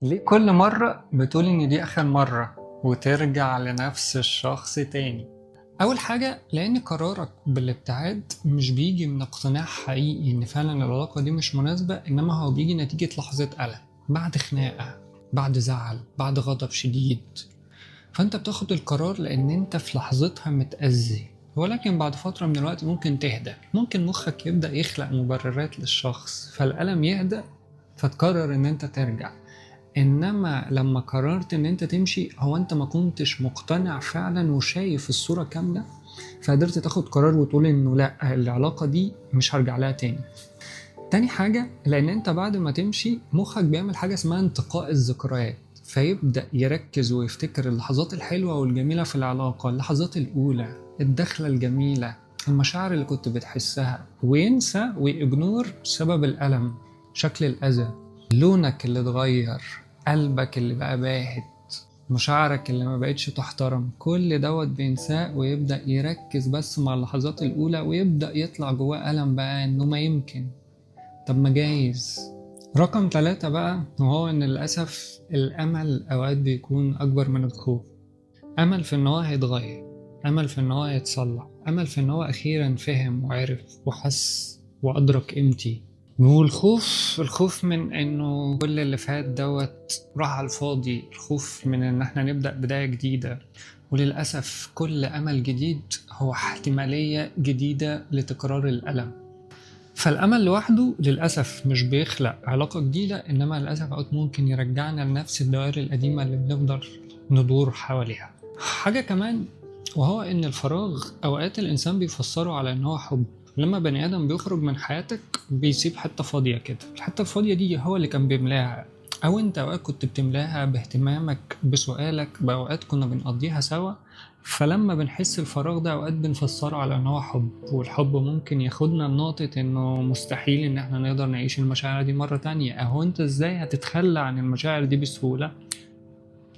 ليه كل مرة بتقول إن دي آخر مرة وترجع لنفس الشخص تاني؟ أول حاجة لأن قرارك بالابتعاد مش بيجي من اقتناع حقيقي إن فعلا العلاقة دي مش مناسبة، إنما هو بيجي نتيجة لحظة قلق، بعد خناقة، بعد زعل، بعد غضب شديد. فأنت بتاخد القرار لأن أنت في لحظتها متأذي، ولكن بعد فترة من الوقت ممكن تهدى، ممكن مخك يبدأ يخلق مبررات للشخص فالألم يهدى، فتقرر إن أنت ترجع. انما لما قررت ان انت تمشي، هو انت ما كنتش مقتنع فعلا وشايف الصورة كاملة، فقدرت تاخد قرار وتقول انه لا، العلاقة دي مش هرجع لها تاني. تاني حاجة لان انت بعد ما تمشي مخك بيعمل حاجة اسمها انتقاء الذكريات، فيبدأ يركز ويفتكر اللحظات الحلوة والجميلة في العلاقة، اللحظات الأولى، الدخلة الجميلة، المشاعر اللي كنت بتحسها، وينسى ويجنور سبب الألم، شكل الأذى، لونك اللي اتغير، قلبك اللي بقى باهت، مشاعرك اللي ما بقتش تحترم. كل دوت بينساه ويبدأ يركز بس مع اللحظات الأولى، ويبدأ يطلع جواه ألم بقى إنه ما يمكن، طب ما جايز. رقم 3 بقى وهو إن للأسف الأمل أوقات بيكون أكبر من الخوف. أمل في إن هو هيتغير، أمل في إن هو هيتصلح، أمل في إن هو أخيرا فهم وعرف وحس وأدرك قيمتي. الخوف من إنه كل اللي فات دوت راح على الفاضي، الخوف من إن إحنا نبدأ بداية جديدة. وللأسف كل أمل جديد هو احتمالية جديدة لتكرار الألم. فالأمل لوحده للأسف مش بيخلق علاقة جديدة، إنما للأسف أوقات ممكن يرجعنا لنفس الدوائر القديمة اللي بنفضل ندور حواليها. حاجة كمان وهو إن الفراغ أوقات الإنسان بيفسره على إن هو حب. لما بني آدم بيخرج من حياتك بيسيب حتة فاضية كده، الحتة الفاضية دي هو اللي كان بيملاها، أو أنت أوقات كنت بتملاها باهتمامك بسؤالك، بأوقات كنا بنقضيها سوا. فلما بنحس الفراغ ده أوقات بنفسره على إن هو حب، والحب ممكن ياخدنا لنقطة إنه مستحيل إن إحنا نقدر نعيش المشاعر دي مرة تانية. أهو أنت إزاي هتتخلى عن المشاعر دي بسهولة؟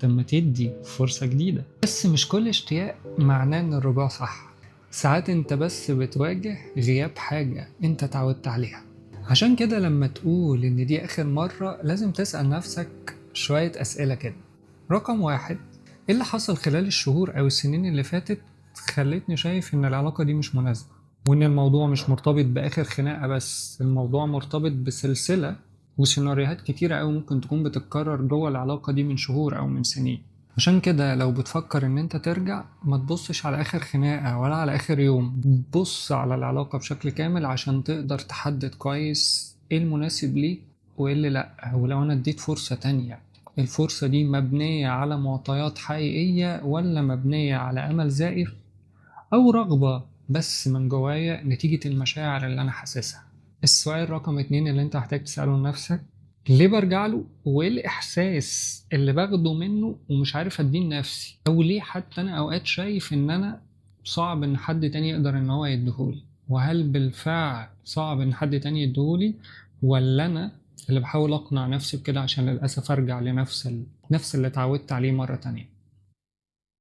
طب ما تدي فرصة جديدة. بس مش كل اشتياق معناه إن الرجوع صح، ساعات أنت بس بتواجه غياب حاجة أنت اتعودت عليها. عشان كده لما تقول إن دي آخر مرة لازم تسأل نفسك شوية أسئلة كده. رقم 1، إيه اللي حصل خلال الشهور أو السنين اللي فاتت خلتني شايف إن العلاقة دي مش مناسبة، وإن الموضوع مش مرتبط بآخر خناقة بس، الموضوع مرتبط بسلسلة وسيناريوهات كتيرة أوي ممكن تكون بتتكرر جوه العلاقة دي من شهور أو من سنين. عشان كده لو بتفكر إن أنت ترجع، ما تبصش على آخر خناقة ولا على آخر يوم، بص على العلاقة بشكل كامل عشان تقدر تحدد كويس إيه المناسب ليك وإيه اللي لأ. ولو أنا اديت فرصة تانية، الفرصة دي مبنية على معطيات حقيقية ولا مبنية على أمل زائف، أو رغبة بس من جوايا نتيجة المشاعر اللي أنا حاسسها. السؤال رقم 2 اللي أنت محتاج تسأله لنفسك، ليه برجع له؟ وإيه الإحساس اللي باخده منه ومش عارف أديه لنفسي؟ أو ليه حتى أنا أوقات شايف إن أنا صعب إن حد تاني يقدر إن هو يديهولي؟ وهل بالفعل صعب إن حد تاني يديهولي، ولا أنا اللي بحاول أقنع نفسي بكده عشان للأسف أرجع لنفس نفس اللي اتعودت عليه مرة تانية؟